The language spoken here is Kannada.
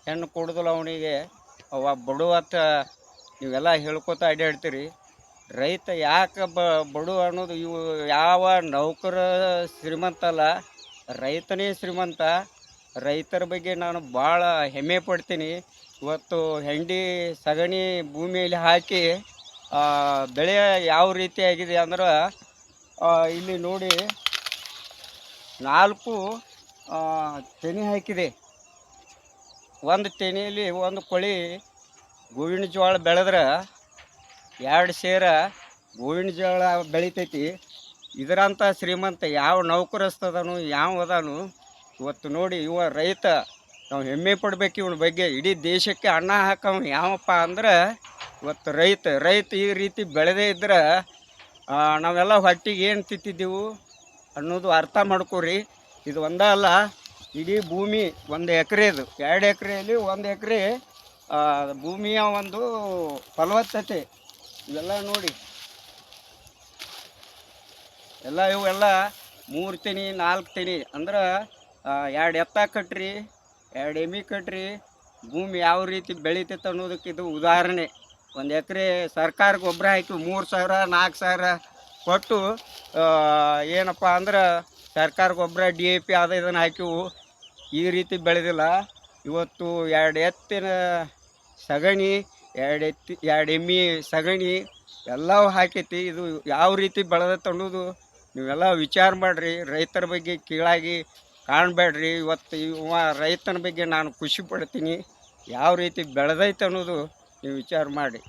ಹೆಣ್ಣು ಕೊಡುದಿಲ್ಲ ಅವನಿಗೆ. ಅವ ಬಡವತ್ತ ನೀವೆಲ್ಲ ಹೇಳ್ಕೊತ ಅಡ್ಡಾಡ್ತೀರಿ. ರೈತ ಯಾಕೆ ಬಡವ ಅನ್ನೋದು, ಇವು ಯಾವ ನೌಕರ ಶ್ರೀಮಂತ ಅಲ್ಲ, ರೈತನೇ ಶ್ರೀಮಂತ. ರೈತರ ಬಗ್ಗೆ ನಾನು ಭಾಳ ಹೆಮ್ಮೆ ಪಡ್ತೀನಿ. ಇವತ್ತು ಹೆಂಡಿ ಸಗಣಿ ಭೂಮಿಯಲ್ಲಿ ಹಾಕಿ ಬೆಳೆ ಯಾವ ರೀತಿಯಾಗಿದೆ ಅಂದ್ರೆ, ಇಲ್ಲಿ ನೋಡಿ 4 ತೆನೆ ಹಾಕಿದೆ. ಒಂದು ತೆನೆಯಲ್ಲಿ ಒಂದು ಕೊಳಿ ಗೋವಿನ ಜೋಳ ಬೆಳೆದ್ರೆ 2 ಸೇರ ಗೋವಿನ ಜೋಳ ಬೆಳಿತೈತಿ. ಇದರಂಥ ಶ್ರೀಮಂತ ಯಾವ ನೌಕರಸ್ತದನು, ಯಾವ ಅದಾನು. ಇವತ್ತು ನೋಡಿ ಇವ ರೈತ, ನಾವು ಹೆಮ್ಮೆ ಪಡ್ಬೇಕು ಇವನ ಬಗ್ಗೆ. ಇಡೀ ದೇಶಕ್ಕೆ ಅನ್ನ ಹಾಕವ ಯಾವಪ್ಪ ಅಂದ್ರೆ ಇವತ್ತು ರೈತ ಈ ರೀತಿ ಬೆಳೆದೇ ಇದ್ರೆ ನಾವೆಲ್ಲ ಹೊಟ್ಟಿಗೆ ಏನು ತಿಂತಿದ್ದೆವು ಅನ್ನೋದು ಅರ್ಥ ಮಾಡ್ಕೊರಿ. ಇದು ಒಂದೇ ಅಲ್ಲ, ಇಡೀ ಭೂಮಿ 1 ಎಕರೆದು, 2 ಎಕರೆಯಲ್ಲಿ 1 ಎಕರೆ ಭೂಮಿಯ ಒಂದು ಫಲವತ್ತತೆ. ಇವೆಲ್ಲ ನೋಡಿ, ಇವೆಲ್ಲ 3 ತೆನೆ 4 ತೆನೆ ಅಂದ್ರೆ 2 ಎತ್ತ ಕಟ್ರಿ, 2 ಎಮ್ಮೆ ಕಟ್ರಿ, ಭೂಮಿ ಯಾವ ರೀತಿ ಬೆಳಿತೈತೆ ಅನ್ನೋದಕ್ಕೆ ಇದು ಉದಾಹರಣೆ. 1 ಎಕರೆ ಸರ್ಕಾರ ಗೊಬ್ಬರ ಹಾಕಿ 3,000 4,000 ಕೊಟ್ಟು ಏನಪ್ಪ ಅಂದ್ರೆ ಸರ್ಕಾರ ಗೊಬ್ಬರ DAP ಇದನ್ನು ಹಾಕಿವು, ಈ ರೀತಿ ಬೆಳೆದಿಲ್ಲ. ಇವತ್ತು 2 ಎತ್ತಿನ ಸಗಣಿ, 2 ಎಮ್ಮೆ ಸಗಣಿ ಎಲ್ಲವೂ ಹಾಕೈತಿ. ಇದು ಯಾವ ರೀತಿ ಬೆಳೆದೈತೆ ಅನ್ನೋದು ನೀವೆಲ್ಲ ವಿಚಾರ ಮಾಡಿರಿ. ರೈತರ ಬಗ್ಗೆ ಕೀಳಾಗಿ ಕಾಣಬೇಡ್ರಿ. ಇವತ್ತು ಇವ ರೈತನ ಬಗ್ಗೆ ನಾನು ಖುಷಿ ಪಡ್ತೀನಿ. ಯಾವ ರೀತಿ ಬೆಳೆದೈತೆ ಅನ್ನೋದು ನೀವು ವಿಚಾರ ಮಾಡಿ.